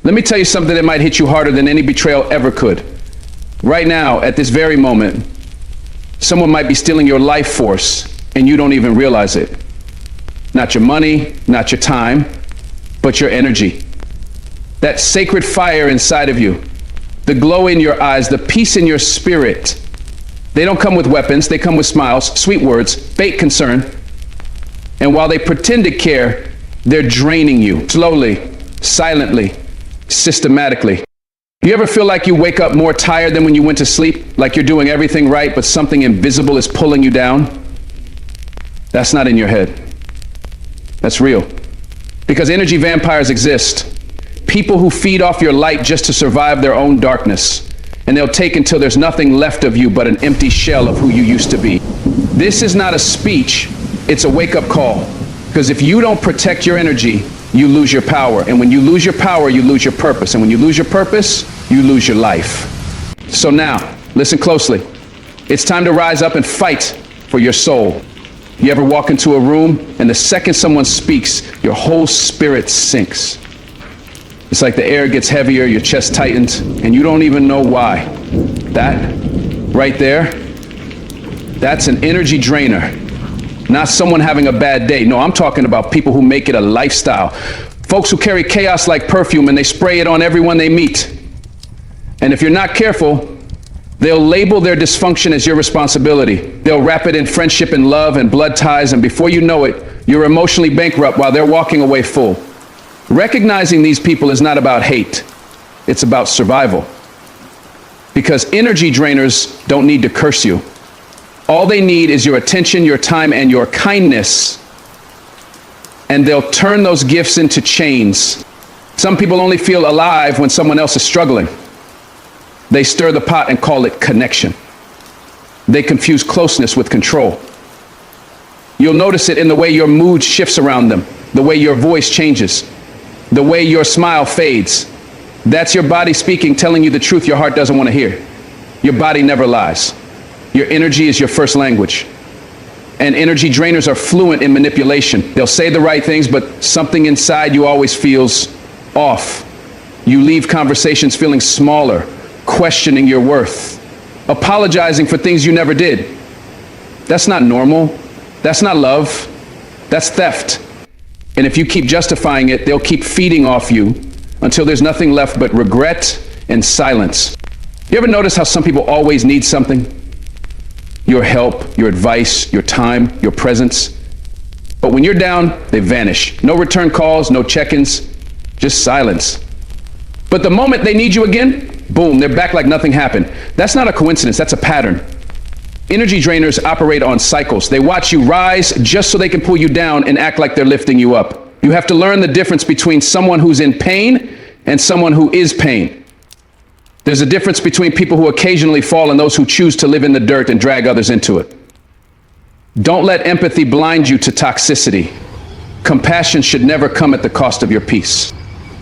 Let me tell you something that might hit you harder than any betrayal ever could. Right now, at this very moment, someone might be stealing your life force and you don't even realize it. Not your money, not your time, but your energy. That sacred fire inside of you, the glow in your eyes, the peace in your spirit. They don't come with weapons, they come with smiles, sweet words, fake concern. And while they pretend to care, they're draining you slowly, silently, systematically. Do you ever feel like you wake up more tired than when you went to sleep? Like you're doing everything right, but something invisible is pulling you down? That's not in your head. That's real. Because energy vampires exist. People who feed off your light just to survive their own darkness. And they'll take until there's nothing left of you but an empty shell of who you used to be. This is not a speech, it's a wake-up call. Because if you don't protect your energy, you lose your power. And when you lose your power, you lose your purpose. And when you lose your purpose, you lose your life. So now, listen closely. It's time to rise up and fight for your soul. You ever walk into a room and the second someone speaks, your whole spirit sinks? It's like the air gets heavier, your chest tightens, and you don't even know why. That right there, that's an energy drainer. Not someone having a bad day. No, I'm talking about people who make it a lifestyle. Folks who carry chaos like perfume and they spray it on everyone they meet. And if you're not careful, they'll label their dysfunction as your responsibility. They'll wrap it in friendship and love and blood ties, and before you know it, you're emotionally bankrupt while they're walking away full. Recognizing these people is not about hate. It's about survival. Because energy drainers don't need to curse you. All they need is your attention, your time, and your kindness. And they'll turn those gifts into chains. Some people only feel alive when someone else is struggling. They stir the pot and call it connection. They confuse closeness with control. You'll notice it in the way your mood shifts around them, the way your voice changes, the way your smile fades. That's your body speaking, telling you the truth your heart doesn't want to hear. Your body never lies. Your energy is your first language. And energy drainers are fluent in manipulation. They'll say the right things, but something inside you always feels off. You leave conversations feeling smaller, questioning your worth, apologizing for things you never did. That's not normal. That's not love. That's theft. And if you keep justifying it, they'll keep feeding off you until there's nothing left but regret and silence. You ever notice how some people always need something? Your help, your advice, your time, your presence. But when you're down, they vanish. No return calls, no check-ins, just silence. But the moment they need you again, boom, they're back like nothing happened. That's not a coincidence, that's a pattern. Energy drainers operate on cycles. They watch you rise just so they can pull you down and act like they're lifting you up. You have to learn the difference between someone who's in pain and someone who is pain. There's a difference between people who occasionally fall and those who choose to live in the dirt and drag others into it. Don't let empathy blind you to toxicity. Compassion should never come at the cost of your peace.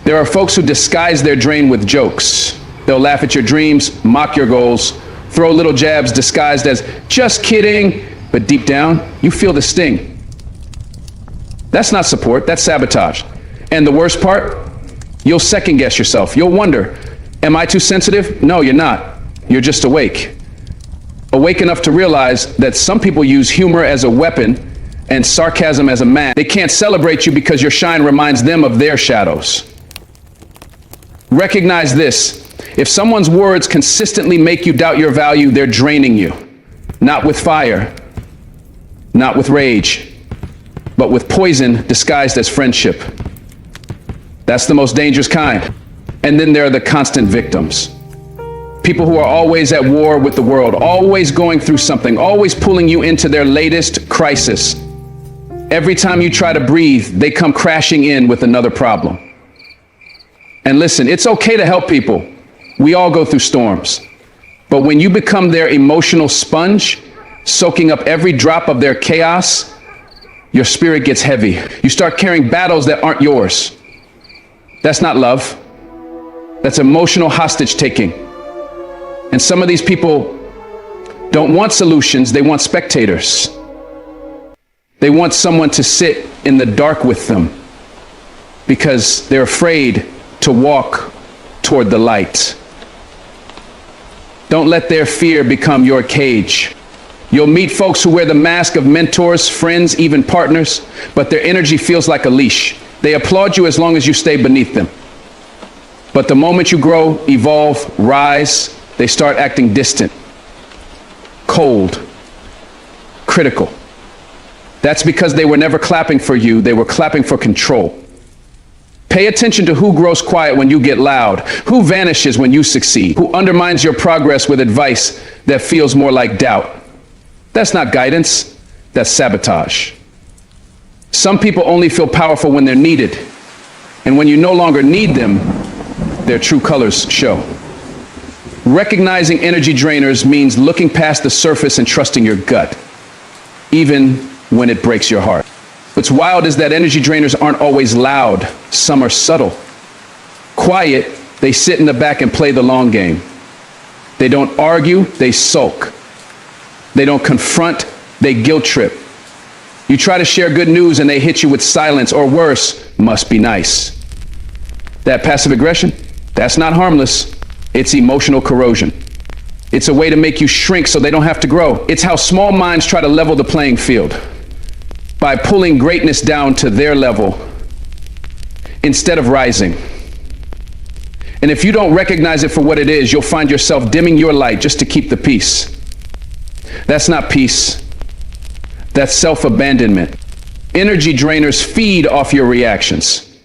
There are folks who disguise their drain with jokes. They'll laugh at your dreams, mock your goals, throw little jabs disguised as just kidding, but deep down, you feel the sting. That's not support, that's sabotage. And the worst part, you'll second guess yourself. You'll wonder, am I too sensitive? No, you're not. You're just awake. Awake enough to realize that some people use humor as a weapon and sarcasm as a mask. They can't celebrate you because your shine reminds them of their shadows. Recognize this. If someone's words consistently make you doubt your value, they're draining you. Not with fire, not with rage, but with poison disguised as friendship. That's the most dangerous kind. And then there are the constant victims. People who are always at war with the world, always going through something, always pulling you into their latest crisis. Every time you try to breathe, they come crashing in with another problem. And listen, it's okay to help people. We all go through storms. But when you become their emotional sponge, soaking up every drop of their chaos, your spirit gets heavy. You start carrying battles that aren't yours. That's not love. That's emotional hostage taking. And some of these people don't want solutions, they want spectators. They want someone to sit in the dark with them because they're afraid to walk toward the light. Don't let their fear become your cage. You'll meet folks who wear the mask of mentors, friends, even partners, but their energy feels like a leash. They applaud you as long as you stay beneath them. But the moment you grow, evolve, rise, they start acting distant, cold, critical. That's because they were never clapping for you, they were clapping for control. Pay attention to who grows quiet when you get loud, who vanishes when you succeed, who undermines your progress with advice that feels more like doubt. That's not guidance, that's sabotage. Some people only feel powerful when they're needed, and when you no longer need them, their true colors show. Recognizing energy drainers means looking past the surface and trusting your gut, even when it breaks your heart. What's wild is that energy drainers aren't always loud. Some are subtle. Quiet, they sit in the back and play the long game. They don't argue, they sulk. They don't confront, they guilt trip. You try to share good news and they hit you with silence, or worse, must be nice. That passive aggression, that's not harmless. It's emotional corrosion. It's a way to make you shrink so they don't have to grow. It's how small minds try to level the playing field, by pulling greatness down to their level instead of rising. And if you don't recognize it for what it is, you'll find yourself dimming your light just to keep the peace. That's not peace. That's self-abandonment. Energy drainers feed off your reactions.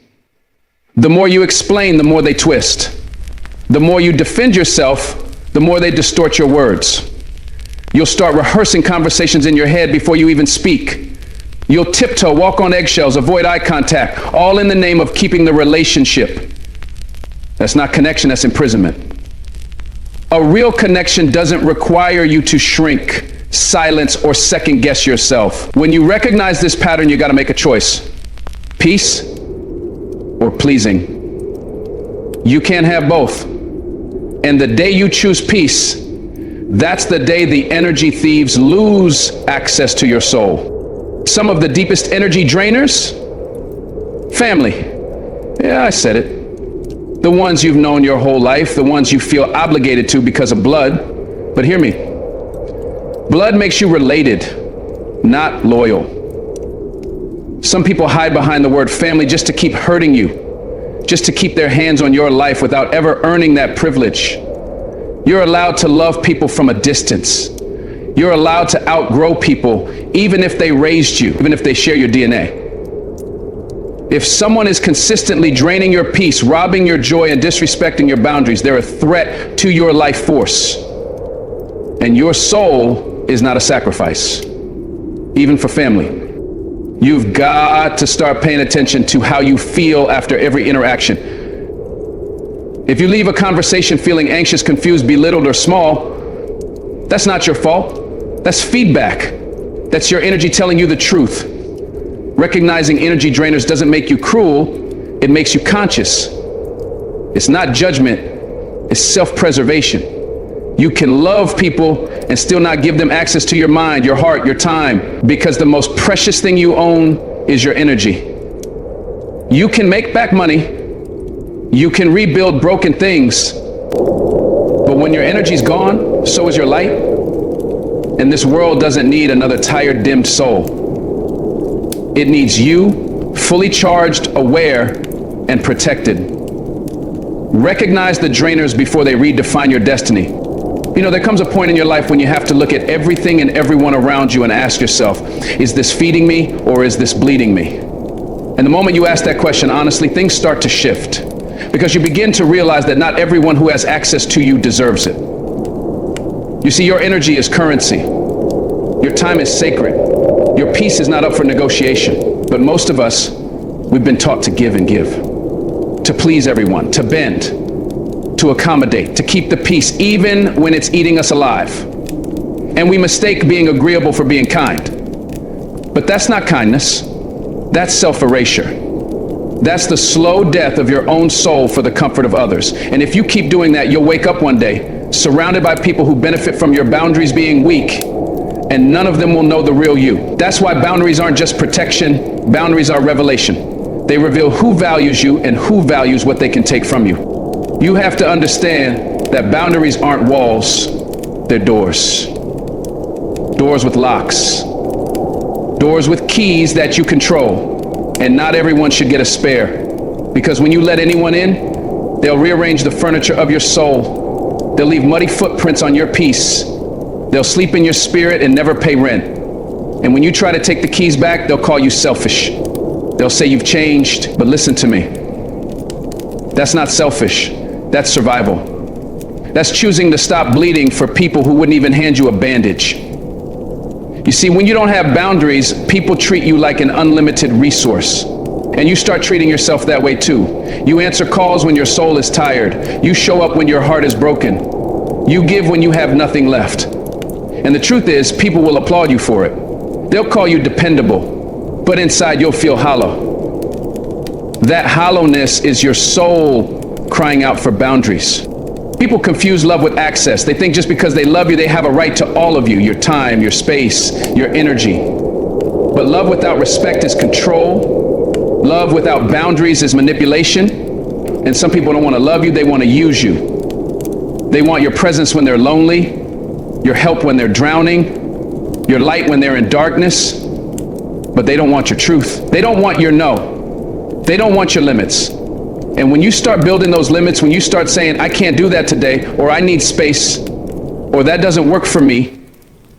The more you explain, the more they twist. The more you defend yourself, the more they distort your words. You'll start rehearsing conversations in your head before you even speak. You'll tiptoe, walk on eggshells, avoid eye contact, all in the name of keeping the relationship. That's not connection, that's imprisonment. A real connection doesn't require you to shrink, silence, or second guess yourself. When you recognize this pattern, you gotta make a choice. Peace or pleasing. You can't have both. And the day you choose peace, that's the day the energy thieves lose access to your soul. Some of the deepest energy drainers? Family. Yeah, I said it. The ones you've known your whole life, the ones you feel obligated to because of blood. But hear me. Blood makes you related, not loyal. Some people hide behind the word family just to keep hurting you, just to keep their hands on your life without ever earning that privilege. You're allowed to love people from a distance. You're allowed to outgrow people, even if they raised you, even if they share your DNA. If someone is consistently draining your peace, robbing your joy, and disrespecting your boundaries, they're a threat to your life force. And your soul is not a sacrifice, even for family. You've got to start paying attention to how you feel after every interaction. If you leave a conversation feeling anxious, confused, belittled, or small, that's not your fault. That's feedback. That's your energy telling you the truth. Recognizing energy drainers doesn't make you cruel, it makes you conscious. It's not judgment, it's self-preservation. You can love people and still not give them access to your mind, your heart, your time, because the most precious thing you own is your energy. You can make back money, you can rebuild broken things, but when your energy's gone, so is your light. And this world doesn't need another tired, dimmed soul. It needs you, fully charged, aware, and protected. Recognize the drainers before they redefine your destiny. You know, there comes a point in your life when you have to look at everything and everyone around you and ask yourself, is this feeding me or is this bleeding me? And the moment you ask that question honestly, things start to shift, because you begin to realize that not everyone who has access to you deserves it. You see, your energy is currency. Your time is sacred. Your peace is not up for negotiation. But most of us, we've been taught to give and give, to please everyone, to bend, to accommodate, to keep the peace, even when it's eating us alive. And we mistake being agreeable for being kind. But that's not kindness. That's self-erasure. That's the slow death of your own soul for the comfort of others. And if you keep doing that, you'll wake up one day surrounded by people who benefit from your boundaries being weak, and none of them will know the real you. That's why boundaries aren't just protection, boundaries are revelation. They reveal who values you and who values what they can take from you. You have to understand that boundaries aren't walls, they're doors. Doors with locks. Doors with keys that you control. And not everyone should get a spare. Because when you let anyone in, they'll rearrange the furniture of your soul. They'll leave muddy footprints on your peace. They'll sleep in your spirit and never pay rent. And when you try to take the keys back, they'll call you selfish. They'll say you've changed, but listen to me. That's not selfish. That's survival. That's choosing to stop bleeding for people who wouldn't even hand you a bandage. You see, when you don't have boundaries, people treat you like an unlimited resource. And you start treating yourself that way too. You answer calls when your soul is tired. You show up when your heart is broken. You give when you have nothing left. And the truth is, people will applaud you for it. They'll call you dependable, but inside you'll feel hollow. That hollowness is your soul crying out for boundaries. People confuse love with access. They think just because they love you, they have a right to all of you, your time, your space, your energy. But love without respect is control. Love without boundaries is manipulation. And some people don't want to love you, they want to use you. They want your presence when they're lonely, your help when they're drowning, your light when they're in darkness, but they don't want your truth. They don't want your no. They don't want your limits. And when you start building those limits, when you start saying, I can't do that today, or I need space, or that doesn't work for me,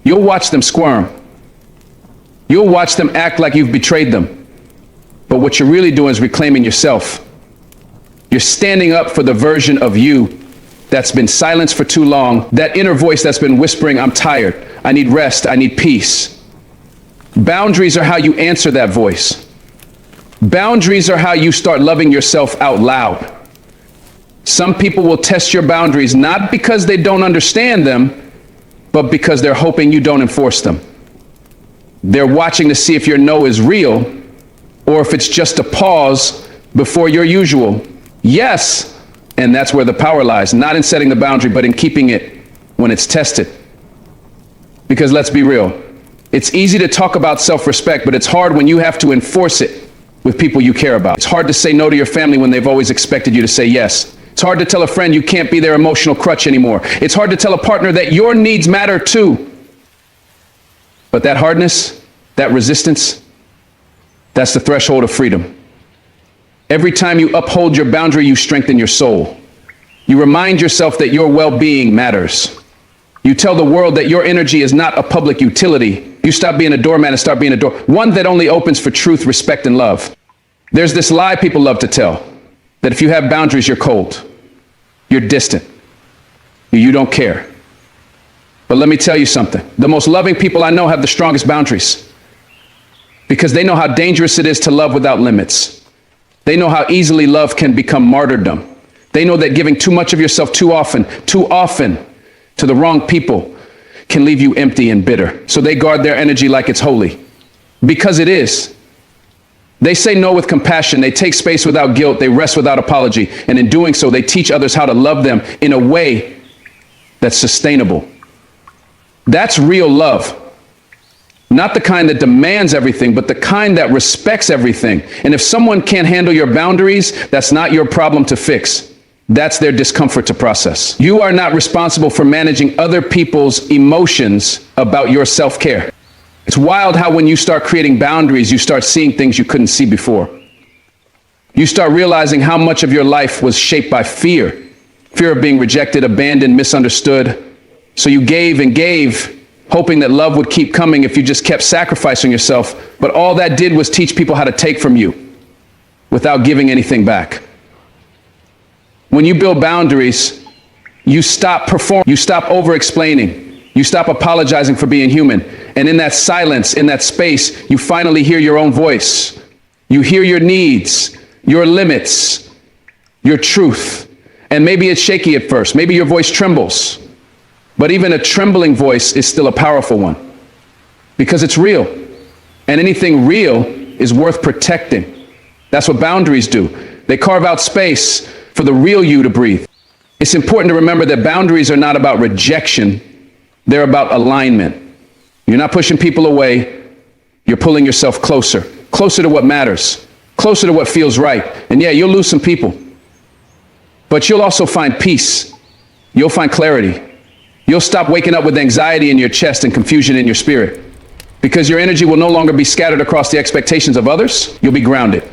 you'll watch them squirm. You'll watch them act like you've betrayed them. But what you're really doing is reclaiming yourself. You're standing up for the version of you that's been silenced for too long, that inner voice that's been whispering, I'm tired, I need rest, I need peace. Boundaries are how you answer that voice. Boundaries are how you start loving yourself out loud. Some people will test your boundaries not because they don't understand them, but because they're hoping you don't enforce them. They're watching to see if your no is real or if it's just a pause before your usual yes. And that's where the power lies, not in setting the boundary, but in keeping it when it's tested. Because let's be real, it's easy to talk about self-respect, but it's hard when you have to enforce it with people you care about. It's hard to say no to your family when they've always expected you to say yes. It's hard to tell a friend you can't be their emotional crutch anymore. It's hard to tell a partner that your needs matter too. But that hardness, that resistance, that's the threshold of freedom. Every time you uphold your boundary, you strengthen your soul. You remind yourself that your well-being matters. You tell the world that your energy is not a public utility. You stop being a doormat and start being a door, one that only opens for truth, respect, and love. There's this lie people love to tell, that if you have boundaries, you're cold, you're distant, you don't care. But let me tell you something. The most loving people I know have the strongest boundaries because they know how dangerous it is to love without limits. They know how easily love can become martyrdom. They know that giving too much of yourself too often to the wrong people can leave you empty and bitter. So they guard their energy like it's holy, because it is. They say no with compassion. They take space without guilt. They rest without apology. And in doing so, they teach others how to love them in a way that's sustainable. That's real love. Not the kind that demands everything, but the kind that respects everything. And if someone can't handle your boundaries, that's not your problem to fix. That's their discomfort to process. You are not responsible for managing other people's emotions about your self-care. It's wild how when you start creating boundaries, you start seeing things you couldn't see before. You start realizing how much of your life was shaped by fear. Fear of being rejected, abandoned, misunderstood. So you gave and gave, hoping that love would keep coming if you just kept sacrificing yourself. But all that did was teach people how to take from you without giving anything back. When you build boundaries, you stop you stop over-explaining. You stop apologizing for being human. And in that silence, in that space, you finally hear your own voice. You hear your needs, your limits, your truth. And maybe it's shaky at first. Maybe your voice trembles. But even a trembling voice is still a powerful one because it's real. And anything real is worth protecting. That's what boundaries do. They carve out space for the real you to breathe. It's important to remember that boundaries are not about rejection. They're about alignment. You're not pushing people away. You're pulling yourself closer, closer to what matters, closer to what feels right. And yeah, you'll lose some people. But you'll also find peace. You'll find clarity. You'll stop waking up with anxiety in your chest and confusion in your spirit. Because your energy will no longer be scattered across the expectations of others. You'll be grounded,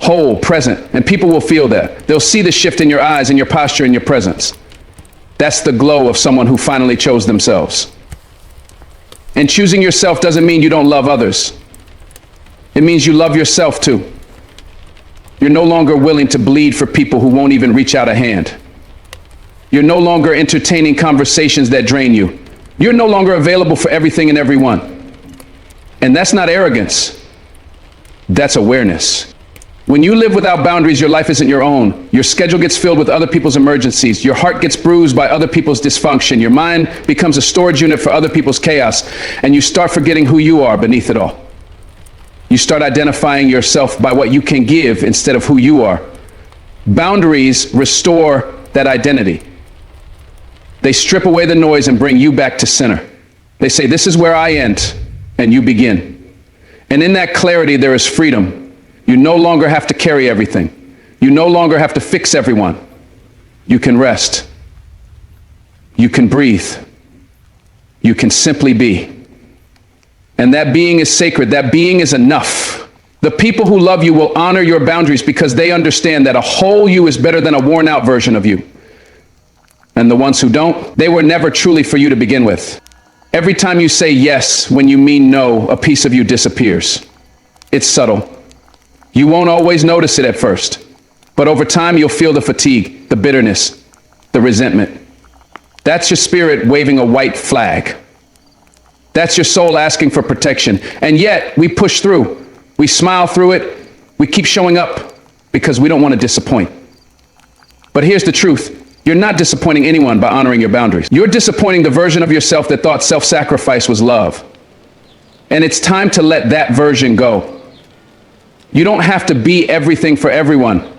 whole, present, and people will feel that. They'll see the shift in your eyes and your posture and your presence. That's the glow of someone who finally chose themselves. And choosing yourself doesn't mean you don't love others. It means you love yourself too. You're no longer willing to bleed for people who won't even reach out a hand. You're no longer entertaining conversations that drain you. You're no longer available for everything and everyone. And that's not arrogance. That's awareness. When you live without boundaries, your life isn't your own. Your schedule gets filled with other people's emergencies. Your heart gets bruised by other people's dysfunction. Your mind becomes a storage unit for other people's chaos. And you start forgetting who you are beneath it all. You start identifying yourself by what you can give instead of who you are. Boundaries restore that identity. They strip away the noise and bring you back to center. They say, this is where I end, and you begin. And in that clarity, there is freedom. You no longer have to carry everything. You no longer have to fix everyone. You can rest. You can breathe. You can simply be. And that being is sacred. That being is enough. The people who love you will honor your boundaries because they understand that a whole you is better than a worn out version of you. And the ones who don't, they were never truly for you to begin with. Every time you say yes when you mean no, a piece of you disappears. It's subtle. You won't always notice it at first, but over time you'll feel the fatigue, the bitterness, the resentment. That's your spirit waving a white flag. That's your soul asking for protection. And yet we push through. We smile through it. We keep showing up because we don't want to disappoint. But here's the truth. You're not disappointing anyone by honoring your boundaries. You're disappointing the version of yourself that thought self-sacrifice was love. And it's time to let that version go. You don't have to be everything for everyone.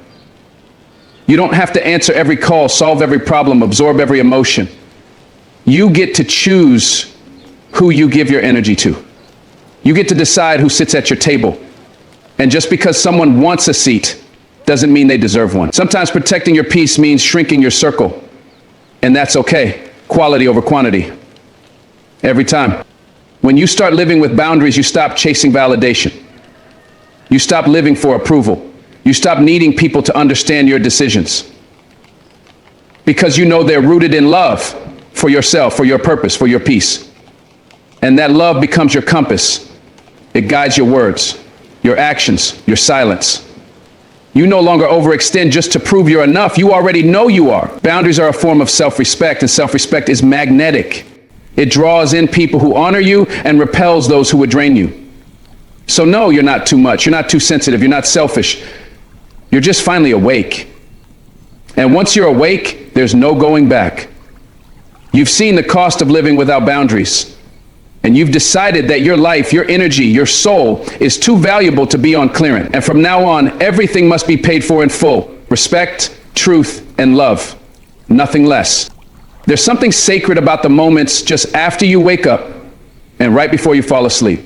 You don't have to answer every call, solve every problem, absorb every emotion. You get to choose who you give your energy to. You get to decide who sits at your table. And just because someone wants a seat doesn't mean they deserve one. Sometimes protecting your peace means shrinking your circle. And that's okay. Quality over quantity. Every time. When you start living with boundaries, you stop chasing validation. You stop living for approval. You stop needing people to understand your decisions. Because you know they're rooted in love for yourself, for your purpose, for your peace. And that love becomes your compass. It guides your words, your actions, your silence. You no longer overextend just to prove you're enough. You already know you are. Boundaries are a form of self-respect, and self-respect is magnetic. It draws in people who honor you and repels those who would drain you. So no, you're not too much. You're not too sensitive. You're not selfish. You're just finally awake. And once you're awake, there's no going back. You've seen the cost of living without boundaries. And you've decided that your life, your energy, your soul is too valuable to be on clearance. And from now on, everything must be paid for in full. Respect, truth, and love. Nothing less. There's something sacred about the moments just after you wake up and right before you fall asleep.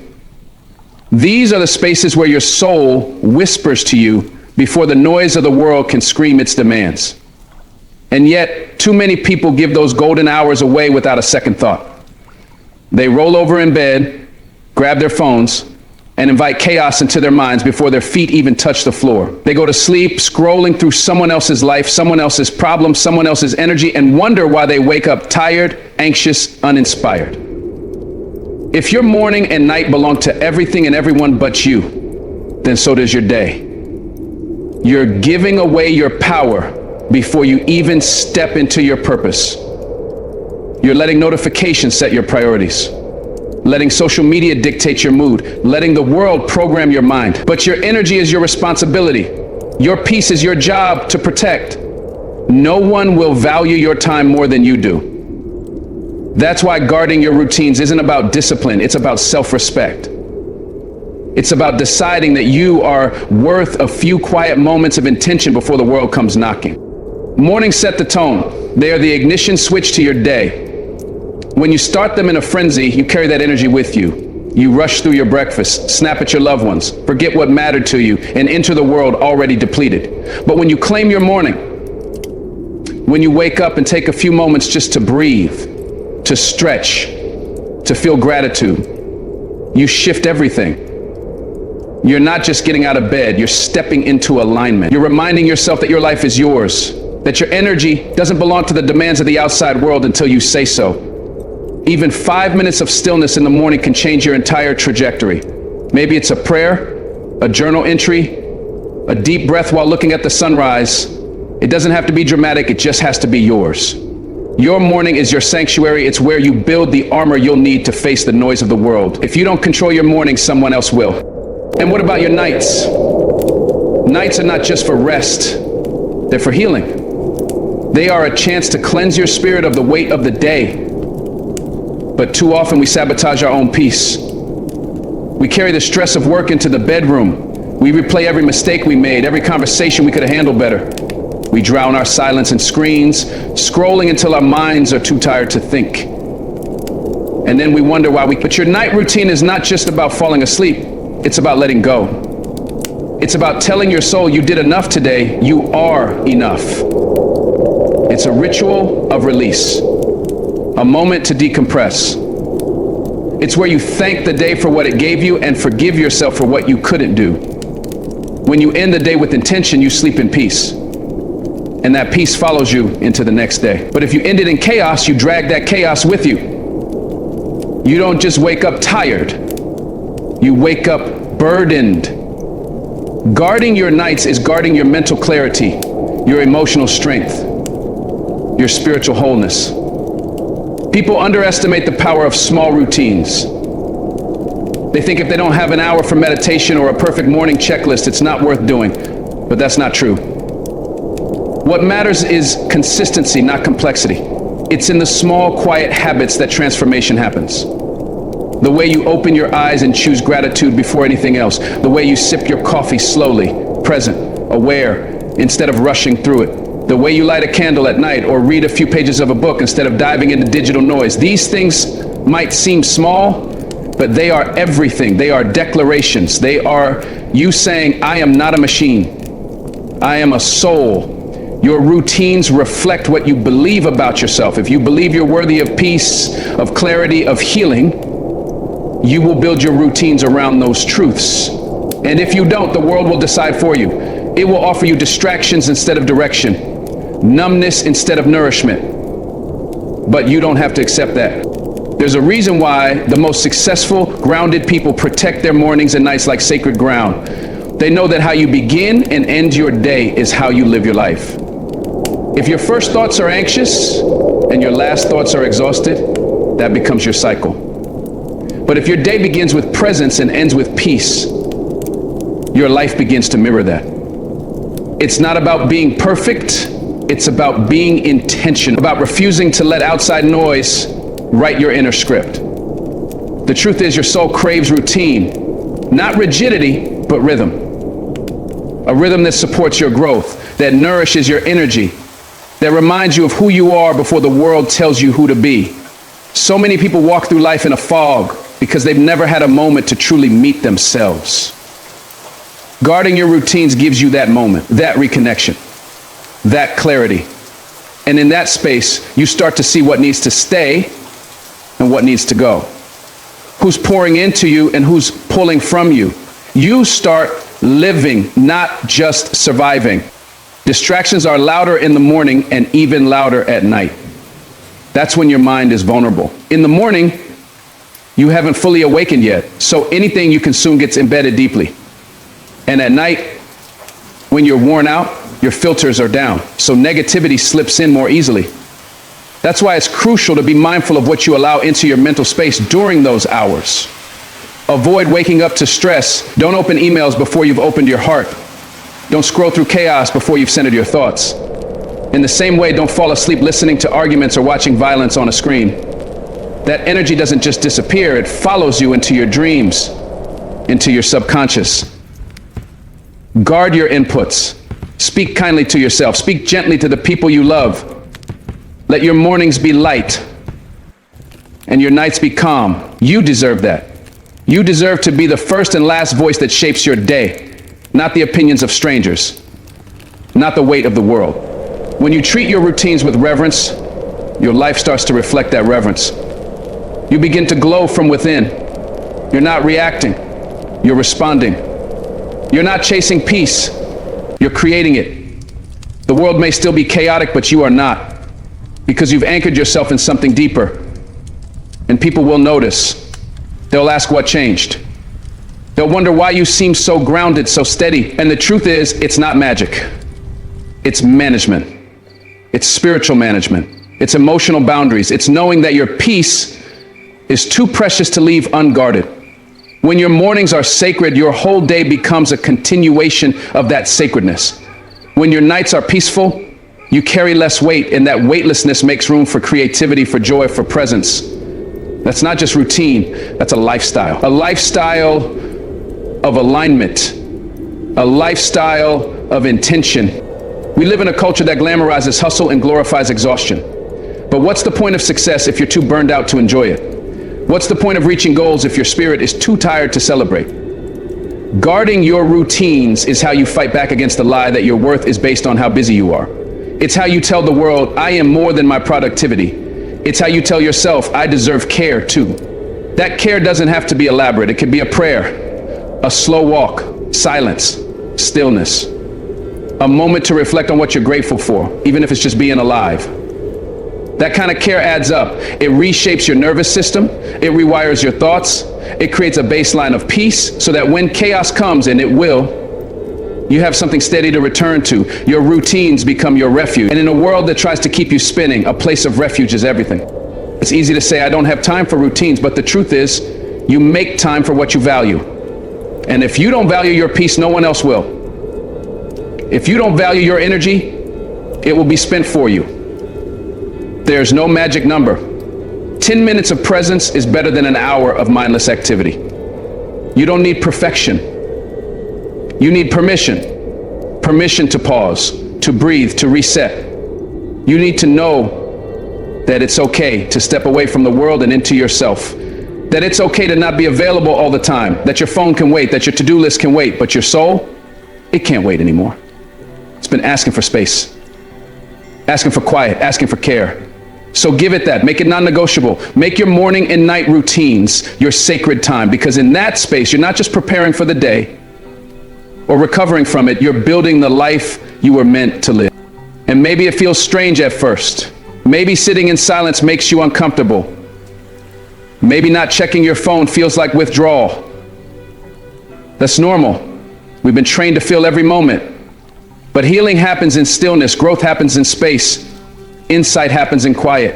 These are the spaces where your soul whispers to you before the noise of the world can scream its demands. And yet, too many people give those golden hours away without a second thought. They roll over in bed, grab their phones, and invite chaos into their minds before their feet even touch the floor. They go to sleep scrolling through someone else's life, someone else's problems, someone else's energy, and wonder why they wake up tired, anxious, uninspired. If your morning and night belong to everything and everyone but you, then so does your day. You're giving away your power before you even step into your purpose. You're letting notifications set your priorities, letting social media dictate your mood, letting the world program your mind. But your energy is your responsibility. Your peace is your job to protect. No one will value your time more than you do. That's why guarding your routines isn't about discipline, it's about self-respect. It's about deciding that you are worth a few quiet moments of intention before the world comes knocking. Mornings set the tone. They are the ignition switch to your day. When you start them in a frenzy, you carry that energy with you. You rush through your breakfast, snap at your loved ones, forget what mattered to you, and enter the world already depleted. But when you claim your morning, when you wake up and take a few moments just to breathe, to stretch, to feel gratitude, you shift everything. You're not just getting out of bed, you're stepping into alignment. You're reminding yourself that your life is yours, that your energy doesn't belong to the demands of the outside world until you say so. Even 5 minutes of stillness in the morning can change your entire trajectory. Maybe it's a prayer, a journal entry, a deep breath while looking at the sunrise. It doesn't have to be dramatic, it just has to be yours. Your morning is your sanctuary. It's where you build the armor you'll need to face the noise of the world. If you don't control your morning, someone else will. And what about your nights? Nights are not just for rest, they're for healing. They are a chance to cleanse your spirit of the weight of the day. But too often we sabotage our own peace. We carry the stress of work into the bedroom. We replay every mistake we made, every conversation we could have handled better. We drown our silence in screens, scrolling until our minds are too tired to think. And then we wonder why But your night routine is not just about falling asleep. It's about letting go. It's about telling your soul you did enough today. You are enough. It's a ritual of release. A moment to decompress. It's where you thank the day for what it gave you and forgive yourself for what you couldn't do. When you end the day with intention, you sleep in peace. And that peace follows you into the next day. But if you end it in chaos, you drag that chaos with you. You don't just wake up tired. You wake up burdened. Guarding your nights is guarding your mental clarity, your emotional strength, your spiritual wholeness. People underestimate the power of small routines. They think if they don't have an hour for meditation or a perfect morning checklist, it's not worth doing. But that's not true. What matters is consistency, not complexity. It's in the small, quiet habits that transformation happens. The way you open your eyes and choose gratitude before anything else. The way you sip your coffee slowly, present, aware, instead of rushing through it. The way you light a candle at night or read a few pages of a book instead of diving into digital noise. These things might seem small, but they are everything. They are declarations. They are you saying, I am not a machine. I am a soul. Your routines reflect what you believe about yourself. If you believe you're worthy of peace, of clarity, of healing, you will build your routines around those truths. And if you don't, the world will decide for you. It will offer you distractions instead of direction. Numbness instead of nourishment. But you don't have to accept that. There's a reason why the most successful, grounded people protect their mornings and nights like sacred ground. They know that how you begin and end your day is how you live your life. If your first thoughts are anxious and your last thoughts are exhausted, that becomes your cycle. But if your day begins with presence and ends with peace, your life begins to mirror that. It's not about being perfect. It's about being intentional, about refusing to let outside noise write your inner script. The truth is your soul craves routine, not rigidity, but rhythm. A rhythm that supports your growth, that nourishes your energy, that reminds you of who you are before the world tells you who to be. So many people walk through life in a fog because they've never had a moment to truly meet themselves. Guarding your routines gives you that moment, that reconnection, that clarity. And in that space, you start to see what needs to stay and what needs to go. Who's pouring into you and who's pulling from you. You start living, not just surviving. Distractions are louder in the morning and even louder at night. That's when your mind is vulnerable. In the morning, you haven't fully awakened yet, so anything you consume gets embedded deeply. And at night, when you're worn out, your filters are down, so negativity slips in more easily. That's why it's crucial to be mindful of what you allow into your mental space during those hours. Avoid waking up to stress. Don't open emails before you've opened your heart. Don't scroll through chaos before you've centered your thoughts. In the same way, don't fall asleep listening to arguments or watching violence on a screen. That energy doesn't just disappear, it follows you into your dreams, into your subconscious. Guard your inputs. Speak kindly to yourself. Speak gently to the people you love. Let your mornings be light and your nights be calm. You deserve that. You deserve to be the first and last voice that shapes your day, not the opinions of strangers, not the weight of the world. When you treat your routines with reverence, your life starts to reflect that reverence. You begin to glow from within. You're not reacting, you're responding. You're not chasing peace, you're creating it. The world may still be chaotic, but you are not, because you've anchored yourself in something deeper. And people will notice. They'll ask what changed. They'll wonder why you seem so grounded, so steady. And the truth is, it's not magic. It's management. It's spiritual management. It's emotional boundaries. It's knowing that your peace is too precious to leave unguarded. When your mornings are sacred, your whole day becomes a continuation of that sacredness. When your nights are peaceful, you carry less weight, and that weightlessness makes room for creativity, for joy, for presence. That's not just routine, that's a lifestyle. A lifestyle of alignment, a lifestyle of intention. We live in a culture that glamorizes hustle and glorifies exhaustion. But what's the point of success if you're too burned out to enjoy it? What's the point of reaching goals if your spirit is too tired to celebrate? Guarding your routines is how you fight back against the lie that your worth is based on how busy you are. It's how you tell the world, I am more than my productivity. It's how you tell yourself, I deserve care too. That care doesn't have to be elaborate. It could be a prayer, a slow walk, silence, stillness, a moment to reflect on what you're grateful for, even if it's just being alive. That kind of care adds up. It reshapes your nervous system. It rewires your thoughts. It creates a baseline of peace so that when chaos comes, and it will, you have something steady to return to. Your routines become your refuge. And in a world that tries to keep you spinning, a place of refuge is everything. It's easy to say, I don't have time for routines, but the truth is, you make time for what you value. And if you don't value your peace, no one else will. If you don't value your energy, it will be spent for you. There's no magic number. 10 minutes of presence is better than an hour of mindless activity. You don't need perfection. You need permission. Permission to pause, to breathe, to reset. You need to know that it's okay to step away from the world and into yourself. That it's okay to not be available all the time. That your phone can wait, that your to-do list can wait, but your soul, it can't wait anymore. It's been asking for space, asking for quiet, asking for care. So give it that. Make it non-negotiable. Make your morning and night routines your sacred time, because in that space, you're not just preparing for the day or recovering from it, you're building the life you were meant to live. And maybe it feels strange at first. Maybe sitting in silence makes you uncomfortable. Maybe not checking your phone feels like withdrawal. That's normal. We've been trained to feel every moment. But healing happens in stillness, growth happens in space, insight happens in quiet.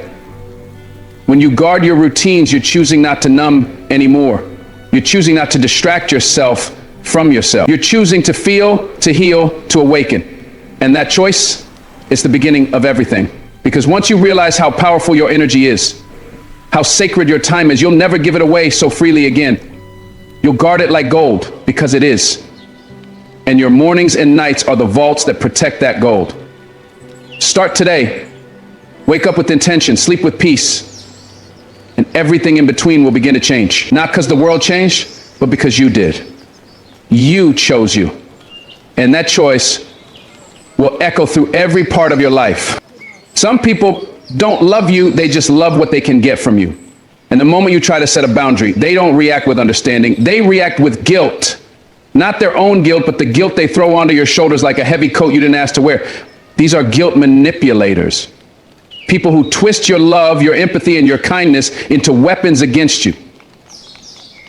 When you guard your routines, you're choosing not to numb anymore. You're choosing not to distract yourself from yourself. You're choosing to feel, to heal, to awaken. And that choice is the beginning of everything. Because once you realize how powerful your energy is, how sacred your time is, you'll never give it away so freely again. You'll guard it like gold, because it is. And your mornings and nights are the vaults that protect that gold. Start today. Wake up with intention, sleep with peace, and everything in between will begin to change. Not because the world changed, but because you did. You chose you. And that choice will echo through every part of your life. Some people don't love you, they just love what they can get from you. And the moment you try to set a boundary, they don't react with understanding, they react with guilt. Not their own guilt, but the guilt they throw onto your shoulders like a heavy coat you didn't ask to wear. These are guilt manipulators. People who twist your love, your empathy, and your kindness into weapons against you.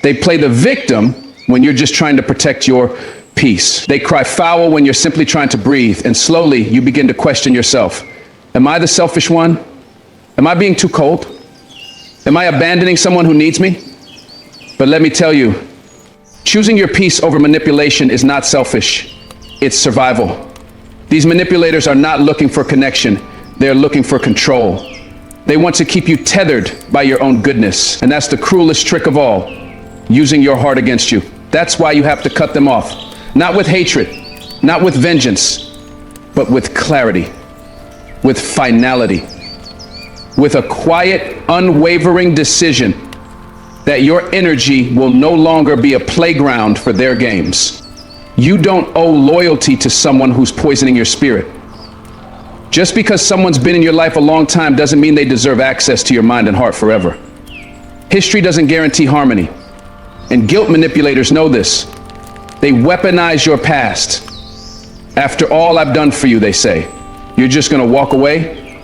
They play the victim when you're just trying to protect your peace. They cry foul when you're simply trying to breathe, and slowly you begin to question yourself. Am I the selfish one? Am I being too cold? Am I abandoning someone who needs me? But let me tell you, choosing your peace over manipulation is not selfish. It's survival. These manipulators are not looking for connection. They're looking for control. They want to keep you tethered by your own goodness. And that's the cruelest trick of all, using your heart against you. That's why you have to cut them off. Not with hatred, not with vengeance, but with clarity, with finality, with a quiet, unwavering decision that your energy will no longer be a playground for their games. You don't owe loyalty to someone who's poisoning your spirit. Just because someone's been in your life a long time doesn't mean they deserve access to your mind and heart forever. History doesn't guarantee harmony, and guilt manipulators know this. They weaponize your past. After all I've done for you, they say, you're just gonna walk away?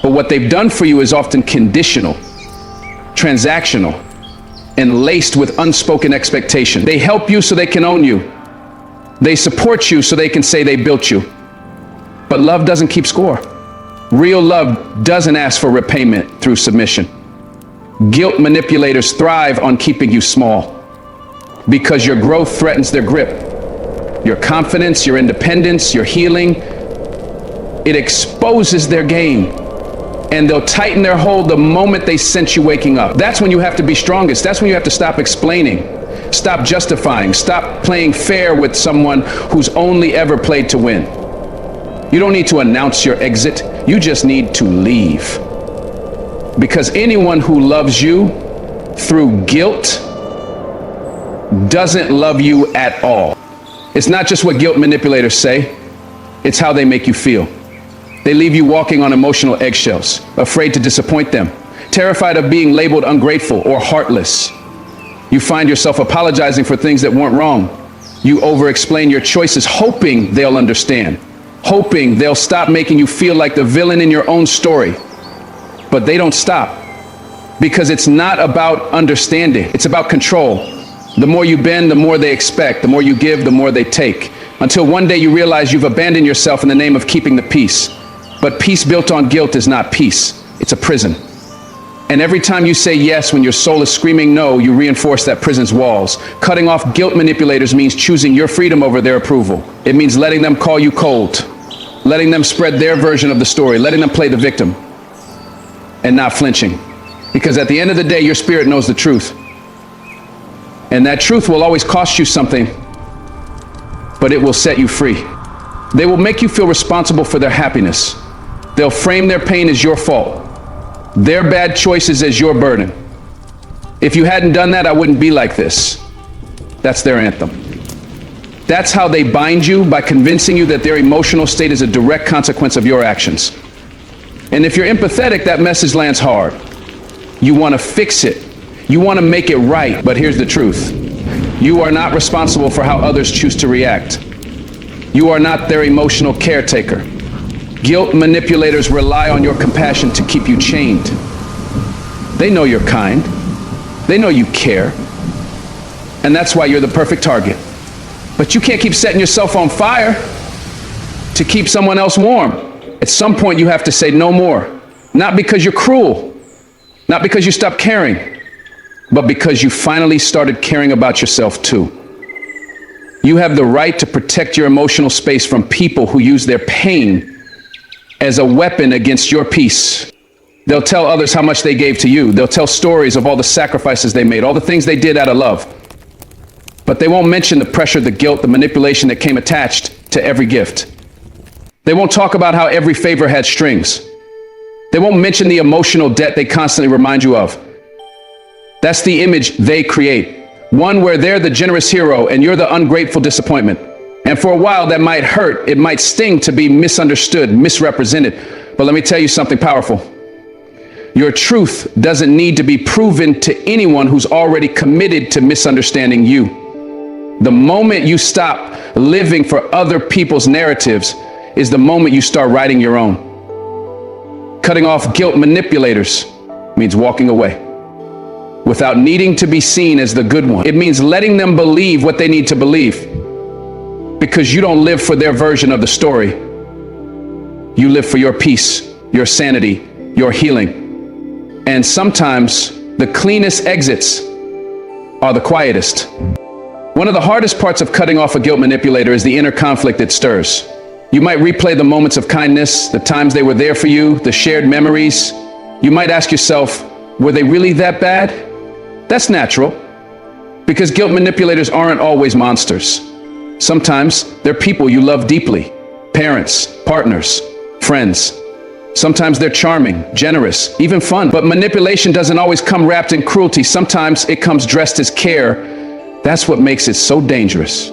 But what they've done for you is often conditional, transactional, and laced with unspoken expectation. They help you so they can own you. They support you so they can say they built you. But love doesn't keep score. Real love doesn't ask for repayment through submission. Guilt manipulators thrive on keeping you small because your growth threatens their grip. Your confidence, your independence, your healing, it exposes their game. And they'll tighten their hold the moment they sense you waking up. That's when you have to be strongest. That's when you have to stop explaining, stop justifying, stop playing fair with someone who's only ever played to win. You don't need to announce your exit. You just need to leave. Because anyone who loves you through guilt doesn't love you at all. It's not just what guilt manipulators say, it's how they make you feel. They leave you walking on emotional eggshells, afraid to disappoint them, terrified of being labeled ungrateful or heartless. You find yourself apologizing for things that weren't wrong. You over-explain your choices, hoping they'll understand, hoping they'll stop making you feel like the villain in your own story. But they don't stop, because it's not about understanding, it's about control. The more you bend, the more they expect. The more you give, the more they take. Until one day you realize you've abandoned yourself in the name of keeping the peace. But peace built on guilt is not peace, it's a prison. And every time you say yes when your soul is screaming no, you reinforce that prison's walls. Cutting off guilt manipulators means choosing your freedom over their approval. It means letting them call you cold, letting them spread their version of the story, letting them play the victim, and not flinching. Because at the end of the day, your spirit knows the truth. And that truth will always cost you something, but it will set you free. They will make you feel responsible for their happiness. They'll frame their pain as your fault, their bad choices as your burden. If you hadn't done that, I wouldn't be like this. That's their anthem. That's how they bind you, by convincing you that their emotional state is a direct consequence of your actions. And if you're empathetic, that message lands hard. You want to fix it. You want to make it right. But here's the truth. You are not responsible for how others choose to react. You are not their emotional caretaker. Guilt manipulators rely on your compassion to keep you chained. They know you're kind. They know you care. And that's why you're the perfect target. But you can't keep setting yourself on fire to keep someone else warm. At some point you have to say no more. Not because you're cruel, not because you stopped caring, but because you finally started caring about yourself too. You have the right to protect your emotional space from people who use their pain as a weapon against your peace. They'll tell others how much they gave to you. They'll tell stories of all the sacrifices they made, all the things they did out of love. But they won't mention the pressure, the guilt, the manipulation that came attached to every gift. They won't talk about how every favor had strings. They won't mention the emotional debt they constantly remind you of. That's the image they create. One where they're the generous hero and you're the ungrateful disappointment. And for a while that might hurt, it might sting to be misunderstood, misrepresented. But let me tell you something powerful. Your truth doesn't need to be proven to anyone who's already committed to misunderstanding you. The moment you stop living for other people's narratives is the moment you start writing your own. Cutting off guilt manipulators means walking away without needing to be seen as the good one. It means letting them believe what they need to believe, because you don't live for their version of the story. You live for your peace, your sanity, your healing. And sometimes the cleanest exits are the quietest. One of the hardest parts of cutting off a guilt manipulator is the inner conflict it stirs. You might replay the moments of kindness, the times they were there for you, the shared memories. You might ask yourself, were they really that bad? That's natural, because guilt manipulators aren't always monsters. Sometimes they're people you love deeply, parents, partners, friends. Sometimes they're charming, generous, even fun. But manipulation doesn't always come wrapped in cruelty. Sometimes it comes dressed as care. That's what makes it so dangerous.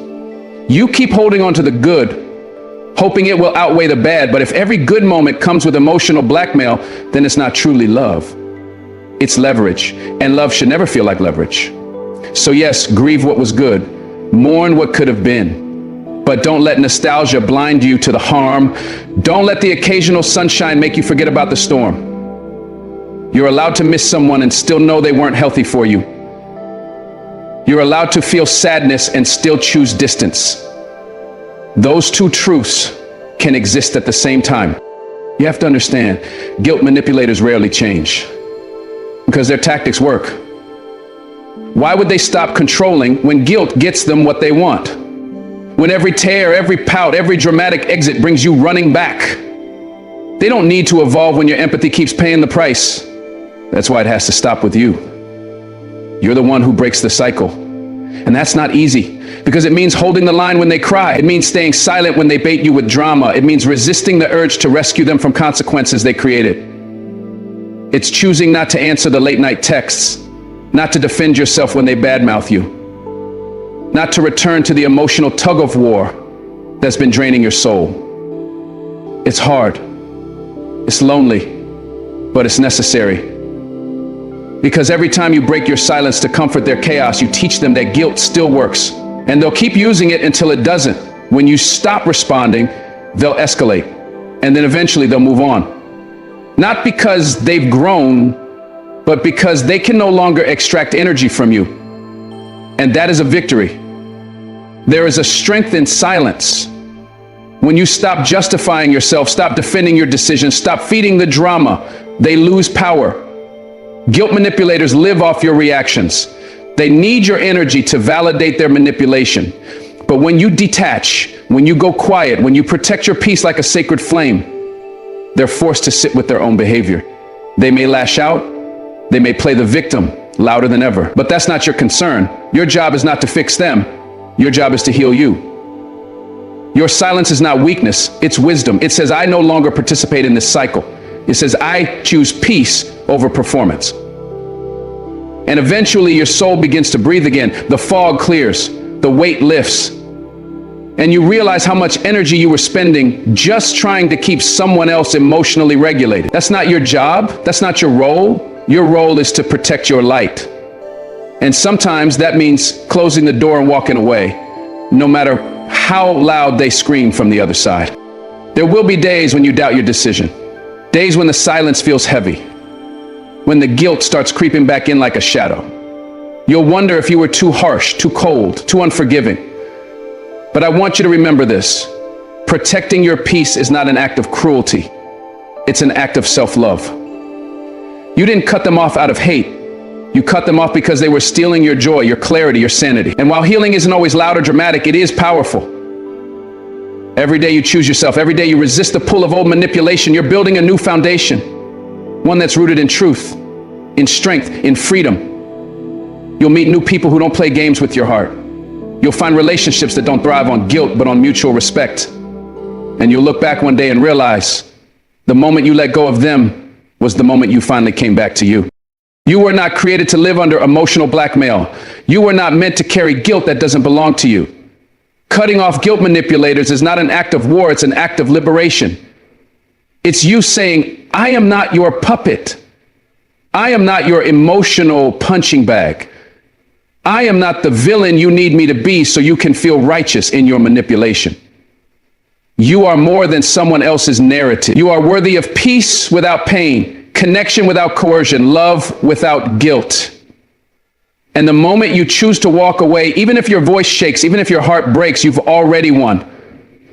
You keep holding on to the good, hoping it will outweigh the bad. But if every good moment comes with emotional blackmail, then it's not truly love. It's leverage. And love should never feel like leverage. So yes, grieve what was good. Mourn what could have been. But don't let nostalgia blind you to the harm. Don't let the occasional sunshine make you forget about the storm. You're allowed to miss someone and still know they weren't healthy for you. You're allowed to feel sadness and still choose distance. Those two truths can exist at the same time. You have to understand, guilt manipulators rarely change because their tactics work. Why would they stop controlling when guilt gets them what they want? When every tear, every pout, every dramatic exit brings you running back. They don't need to evolve when your empathy keeps paying the price. That's why it has to stop with you. You're the one who breaks the cycle. And that's not easy because it means holding the line when they cry. It means staying silent when they bait you with drama. It means resisting the urge to rescue them from consequences they created. It's choosing not to answer the late night texts, not to defend yourself when they badmouth you, not to return to the emotional tug of war that's been draining your soul. It's hard, it's lonely, but it's necessary. Because every time you break your silence to comfort their chaos, you teach them that guilt still works, and they'll keep using it until it doesn't. When you stop responding, they'll escalate, and then eventually they'll move on. Not because they've grown, but because they can no longer extract energy from you. And that is a victory. There is a strength in silence. When you stop justifying yourself, stop defending your decisions, stop feeding the drama, they lose power. Guilt manipulators live off your reactions. They need your energy to validate their manipulation. But when you detach, when you go quiet, when you protect your peace like a sacred flame, they're forced to sit with their own behavior. They may lash out, they may play the victim louder than ever, but that's not your concern. Your job is not to fix them. Your job is to heal you. Your silence is not weakness, it's wisdom. It says, I no longer participate in this cycle. It says, I choose peace over performance. And eventually your soul begins to breathe again. The fog clears, the weight lifts, and you realize how much energy you were spending just trying to keep someone else emotionally regulated. That's not your job. That's not your role. Your role is to protect your light. And sometimes that means closing the door and walking away, no matter how loud they scream from the other side. There will be days when you doubt your decision, days when the silence feels heavy, when the guilt starts creeping back in like a shadow. You'll wonder if you were too harsh, too cold, too unforgiving. But I want you to remember this. Protecting your peace is not an act of cruelty. It's an act of self-love. You didn't cut them off out of hate. You cut them off because they were stealing your joy, your clarity, your sanity. And while healing isn't always loud or dramatic, it is powerful. Every day you choose yourself. Every day you resist the pull of old manipulation. You're building a new foundation, one that's rooted in truth, in strength, in freedom. You'll meet new people who don't play games with your heart. You'll find relationships that don't thrive on guilt, but on mutual respect. And you'll look back one day and realize the moment you let go of them was the moment you finally came back to you. You were not created to live under emotional blackmail. You were not meant to carry guilt that doesn't belong to you. Cutting off guilt manipulators is not an act of war, it's an act of liberation. It's you saying, I am not your puppet. I am not your emotional punching bag. I am not the villain you need me to be so you can feel righteous in your manipulation. You are more than someone else's narrative. You are worthy of peace without pain, connection without coercion, love without guilt. And the moment you choose to walk away, even if your voice shakes, even if your heart breaks, you've already won.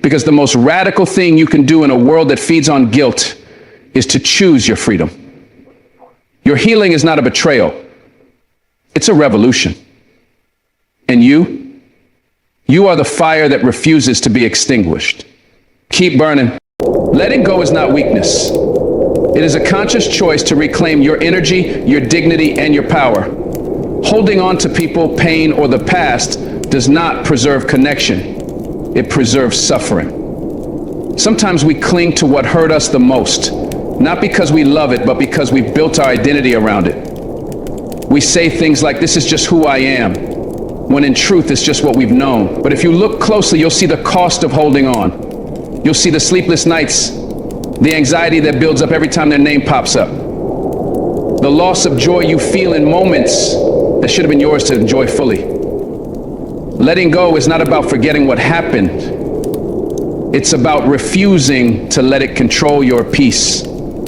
Because the most radical thing you can do in a world that feeds on guilt is to choose your freedom. Your healing is not a betrayal. It's a revolution. And you are the fire that refuses to be extinguished. Keep burning. Letting go is not weakness. It is a conscious choice to reclaim your energy, your dignity, and your power. Holding on to people, pain, or the past does not preserve connection. It preserves suffering. Sometimes we cling to what hurt us the most, Not because we love it, but because we've built our identity around it. We say things like, this is just who I am, when in truth it's just what we've known. But if you look closely, you'll see the cost of holding on. You'll see the sleepless nights, the anxiety that builds up every time their name pops up, the loss of joy you feel in moments that should have been yours to enjoy fully. Letting go is not about forgetting what happened. It's about refusing to let it control your peace.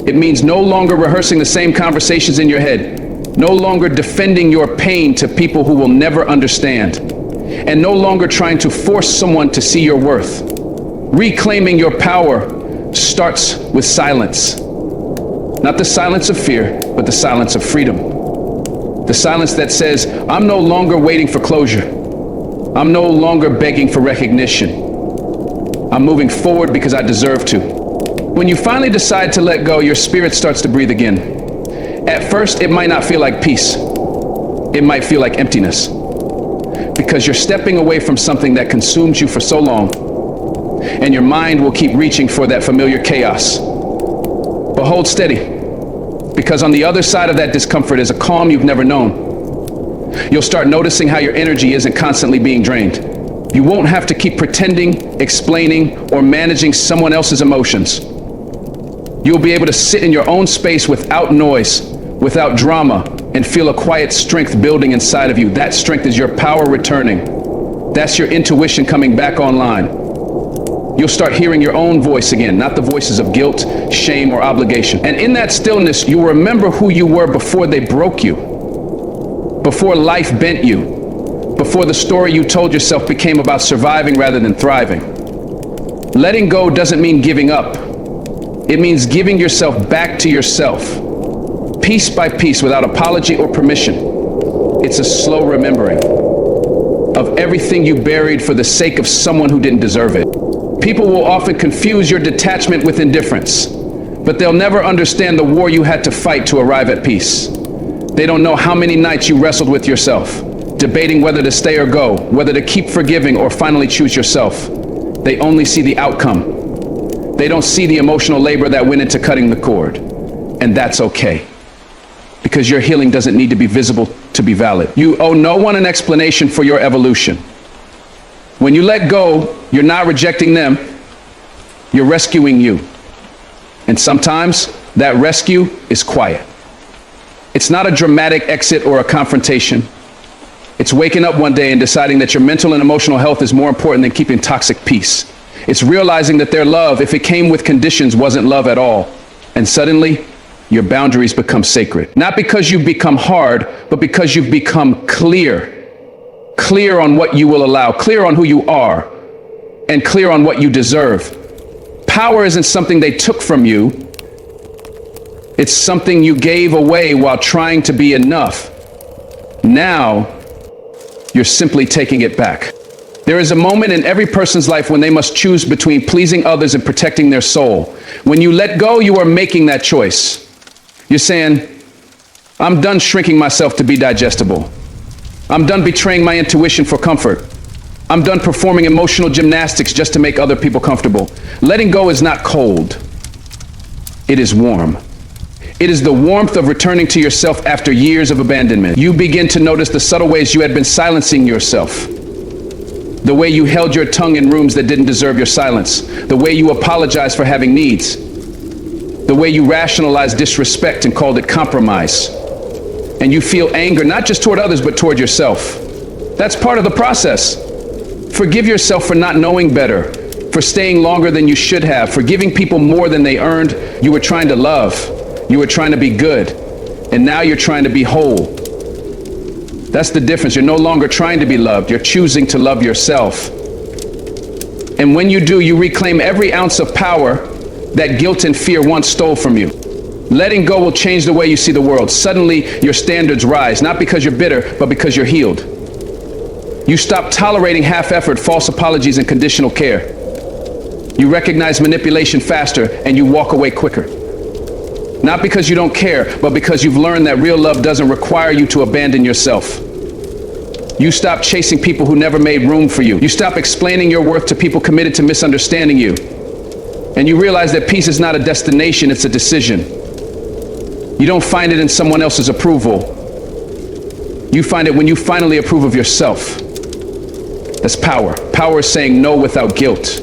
It means no longer rehearsing the same conversations in your head, no longer defending your pain to people who will never understand, and no longer trying to force someone to see your worth. Reclaiming your power starts with silence. Not the silence of fear, but the silence of freedom. The silence that says, I'm no longer waiting for closure. I'm no longer begging for recognition. I'm moving forward because I deserve to. When you finally decide to let go, your spirit starts to breathe again. At first, it might not feel like peace. It might feel like emptiness. Because you're stepping away from something that consumes you for so long, and your mind will keep reaching for that familiar chaos. But hold steady, because on the other side of that discomfort is a calm you've never known. You'll start noticing how your energy isn't constantly being drained. You won't have to keep pretending, explaining, or managing someone else's emotions. You'll be able to sit in your own space without noise, without drama, and feel a quiet strength building inside of you. That strength is your power returning. That's your intuition coming back online. You'll start hearing your own voice again, not the voices of guilt, shame, or obligation. And in that stillness, you'll remember who you were before they broke you, before life bent you, before the story you told yourself became about surviving rather than thriving. Letting go doesn't mean giving up. It means giving yourself back to yourself, piece by piece, without apology or permission. It's a slow remembering of everything you buried for the sake of someone who didn't deserve it. People will often confuse your detachment with indifference, but they'll never understand the war you had to fight to arrive at peace. They don't know how many nights you wrestled with yourself, debating whether to stay or go, whether to keep forgiving or finally choose yourself. They only see the outcome. They don't see the emotional labor that went into cutting the cord. And that's okay, because your healing doesn't need to be visible to be valid. You owe no one an explanation for your evolution. When you let go, you're not rejecting them, you're rescuing you. And sometimes that rescue is quiet. It's not a dramatic exit or a confrontation. It's waking up one day and deciding that your mental and emotional health is more important than keeping toxic peace. It's realizing that their love, if it came with conditions, wasn't love at all. And suddenly, your boundaries become sacred. Not because you've become hard, but because you've become clear. Clear on what you will allow, clear on who you are, and clear on what you deserve. Power isn't something they took from you. It's something you gave away while trying to be enough. Now, you're simply taking it back. There is a moment in every person's life when they must choose between pleasing others and protecting their soul. When you let go, you are making that choice. You're saying, I'm done shrinking myself to be digestible. I'm done betraying my intuition for comfort. I'm done performing emotional gymnastics just to make other people comfortable. Letting go is not cold. It is warm. It is the warmth of returning to yourself after years of abandonment. You begin to notice the subtle ways you had been silencing yourself. The way you held your tongue in rooms that didn't deserve your silence. The way you apologized for having needs. The way you rationalized disrespect and called it compromise. And you feel anger, not just toward others, but toward yourself. That's part of the process. Forgive yourself for not knowing better, for staying longer than you should have, for giving people more than they earned. You were trying to love. You were trying to be good. And now you're trying to be whole. That's the difference. You're no longer trying to be loved. You're choosing to love yourself. And when you do, you reclaim every ounce of power that guilt and fear once stole from you. Letting go will change the way you see the world. Suddenly, your standards rise, not because you're bitter, but because you're healed. You stop tolerating half-effort, false apologies, and conditional care. You recognize manipulation faster, and you walk away quicker. Not because you don't care, but because you've learned that real love doesn't require you to abandon yourself. You stop chasing people who never made room for you. You stop explaining your worth to people committed to misunderstanding you. And you realize that peace is not a destination, it's a decision. You don't find it in someone else's approval. You find it when you finally approve of yourself. That's power. Power is saying no without guilt.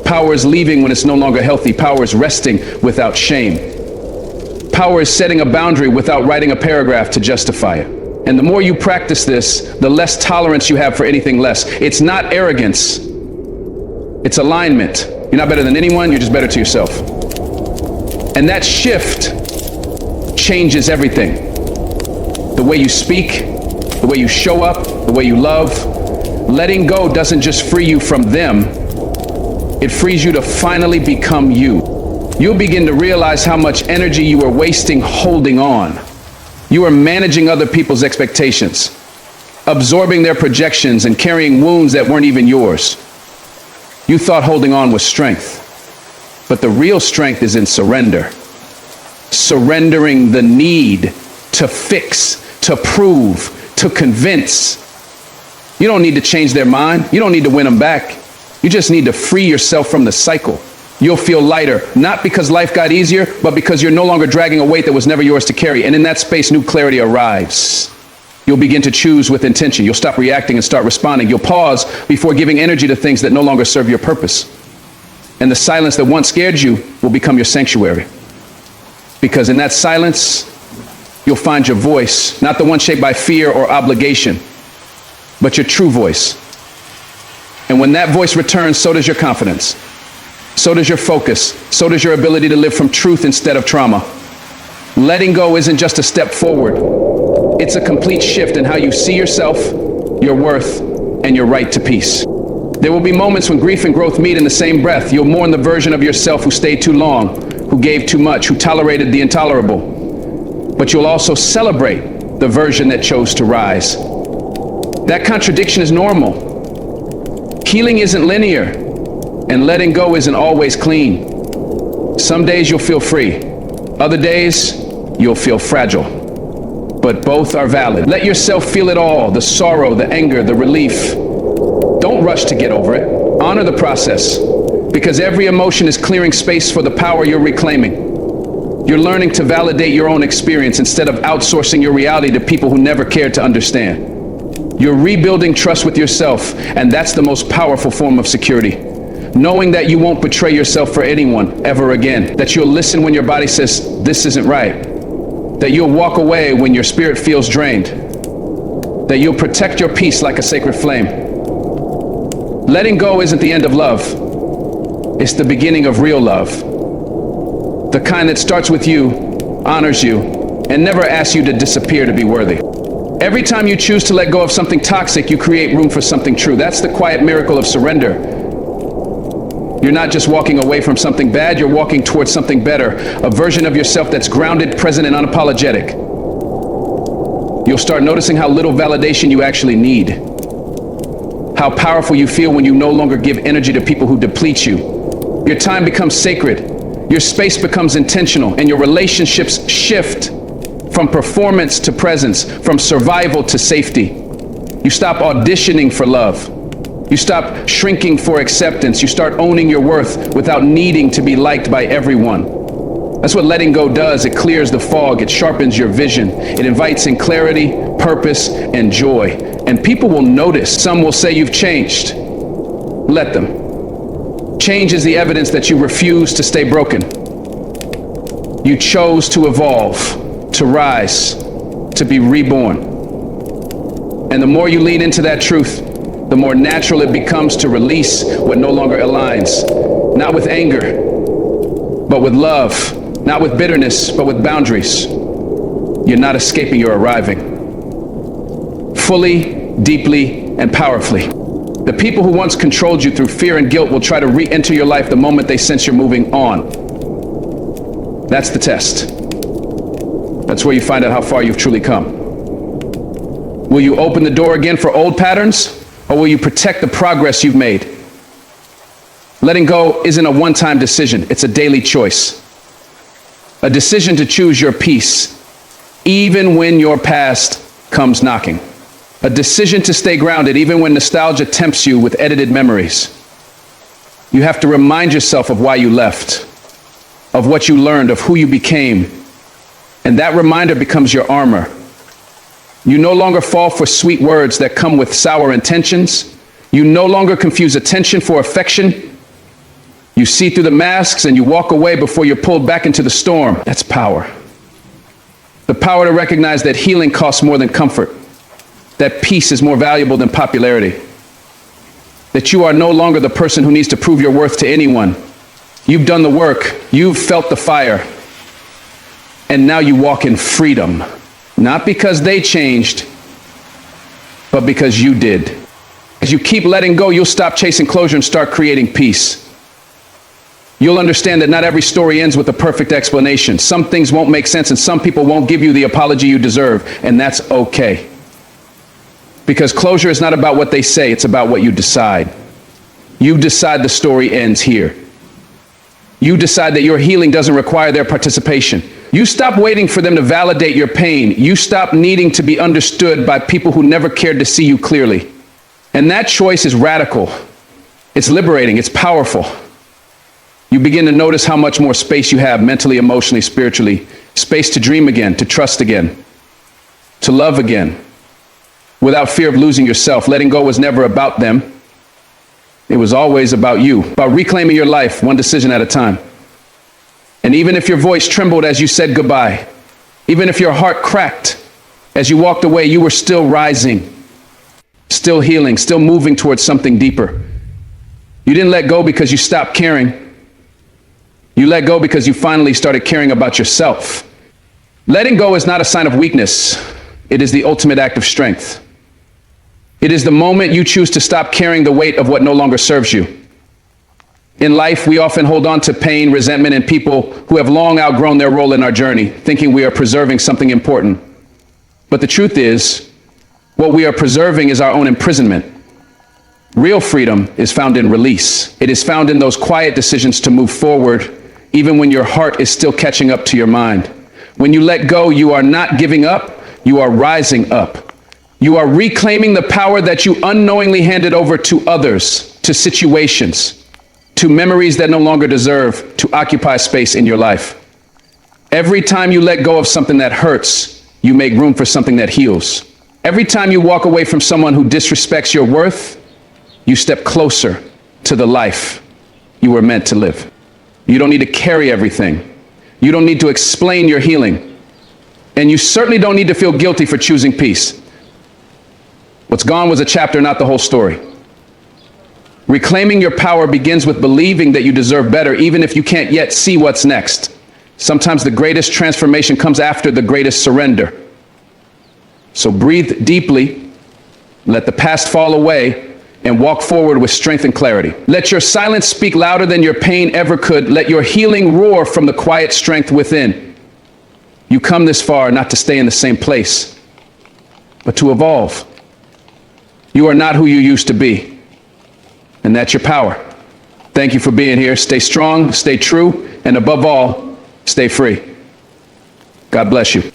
Power is leaving when it's no longer healthy. Power is resting without shame. Power is setting a boundary without writing a paragraph to justify it. And the more you practice this, the less tolerance you have for anything less. It's not arrogance. It's alignment. You're not better than anyone, you're just better to yourself. And that shift changes everything. The way you speak, the way you show up, the way you love. Letting go doesn't just free you from them, it frees you to finally become you. You'll begin to realize how much energy you were wasting holding on. You are managing other people's expectations, absorbing their projections and carrying wounds that weren't even yours. You thought holding on was strength, but the real strength is in surrender. Surrendering the need to fix, to prove, to convince. You don't need to change their mind. You don't need to win them back. You just need to free yourself from the cycle. You'll feel lighter, not because life got easier, but because you're no longer dragging a weight that was never yours to carry. And in that space, new clarity arrives. You'll begin to choose with intention. You'll stop reacting and start responding. You'll pause before giving energy to things that no longer serve your purpose. And the silence that once scared you will become your sanctuary. Because in that silence, you'll find your voice, not the one shaped by fear or obligation, but your true voice. And when that voice returns, so does your confidence. So does your focus. So does your ability to live from truth instead of trauma. Letting go isn't just a step forward. It's a complete shift in how you see yourself, your worth, and your right to peace. There will be moments when grief and growth meet in the same breath. You'll mourn the version of yourself who stayed too long, who gave too much, who tolerated the intolerable. But you'll also celebrate the version that chose to rise. That contradiction is normal. Healing isn't linear, and letting go isn't always clean. Some days you'll feel free. Other days, you'll feel fragile. But both are valid. Let yourself feel it all, the sorrow, the anger, the relief. Don't rush to get over it. Honor the process, because every emotion is clearing space for the power you're reclaiming. You're learning to validate your own experience instead of outsourcing your reality to people who never cared to understand. You're rebuilding trust with yourself, and that's the most powerful form of security. Knowing that you won't betray yourself for anyone ever again. That you'll listen when your body says, this isn't right. That you'll walk away when your spirit feels drained. That you'll protect your peace like a sacred flame. Letting go isn't the end of love. It's the beginning of real love. The kind that starts with you, honors you, and never asks you to disappear to be worthy. Every time you choose to let go of something toxic, you create room for something true. That's the quiet miracle of surrender. You're not just walking away from something bad, you're walking towards something better, a version of yourself that's grounded, present, and unapologetic. You'll start noticing how little validation you actually need. How powerful you feel when you no longer give energy to people who deplete you. Your time becomes sacred, your space becomes intentional, and your relationships shift from performance to presence, from survival to safety. You stop auditioning for love. You stop shrinking for acceptance. You start owning your worth without needing to be liked by everyone. That's what letting go does. It clears the fog. It sharpens your vision. It invites in clarity, purpose, and joy. And people will notice. Some will say you've changed. Let them. Change is the evidence that you refuse to stay broken. You chose to evolve, to rise, to be reborn. And the more you lean into that truth, the more natural it becomes to release what no longer aligns. Not with anger, but with love. Not with bitterness, but with boundaries. You're not escaping, you're arriving. Fully, deeply, and powerfully. The people who once controlled you through fear and guilt will try to re-enter your life the moment they sense you're moving on. That's the test. That's where you find out how far you've truly come. Will you open the door again for old patterns, or will you protect the progress you've made? Letting go isn't a one-time decision, it's a daily choice. A decision to choose your peace, even when your past comes knocking. A decision to stay grounded, even when nostalgia tempts you with edited memories. You have to remind yourself of why you left, of what you learned, of who you became. And that reminder becomes your armor. You no longer fall for sweet words that come with sour intentions. You no longer confuse attention for affection. You see through the masks and you walk away before you're pulled back into the storm. That's power. The power to recognize that healing costs more than comfort, that peace is more valuable than popularity, that you are no longer the person who needs to prove your worth to anyone. You've done the work, you've felt the fire, and now you walk in freedom, not because they changed, but because you did. As you keep letting go, you'll stop chasing closure and start creating peace. You'll understand that not every story ends with a perfect explanation. Some things won't make sense and some people won't give you the apology you deserve, and that's okay. Because closure is not about what they say, it's about what you decide. You decide the story ends here. You decide that your healing doesn't require their participation. You stop waiting for them to validate your pain. You stop needing to be understood by people who never cared to see you clearly. And that choice is radical. It's liberating, it's powerful. You begin to notice how much more space you have mentally, emotionally, spiritually. Space to dream again, to trust again, to love again, without fear of losing yourself. Letting go was never about them. It was always about you, about reclaiming your life one decision at a time. And even if your voice trembled as you said goodbye, even if your heart cracked as you walked away, you were still rising, still healing, still moving towards something deeper. You didn't let go because you stopped caring. You let go because you finally started caring about yourself. Letting go is not a sign of weakness. It is the ultimate act of strength. It is the moment you choose to stop carrying the weight of what no longer serves you. In life, we often hold on to pain, resentment, and people who have long outgrown their role in our journey, thinking we are preserving something important. But the truth is, what we are preserving is our own imprisonment. Real freedom is found in release. It is found in those quiet decisions to move forward, even when your heart is still catching up to your mind. When you let go, you are not giving up, you are rising up. You are reclaiming the power that you unknowingly handed over to others, to situations, to memories that no longer deserve to occupy space in your life. Every time you let go of something that hurts, you make room for something that heals. Every time you walk away from someone who disrespects your worth, you step closer to the life you were meant to live. You don't need to carry everything. You don't need to explain your healing. And you certainly don't need to feel guilty for choosing peace. What's gone was a chapter, not the whole story. Reclaiming your power begins with believing that you deserve better, even if you can't yet see what's next. Sometimes the greatest transformation comes after the greatest surrender. So breathe deeply, let the past fall away, and walk forward with strength and clarity. Let your silence speak louder than your pain ever could. Let your healing roar from the quiet strength within. You come this far not to stay in the same place, but to evolve. You are not who you used to be, and that's your power. Thank you for being here. Stay strong, stay true, and above all, stay free. God bless you.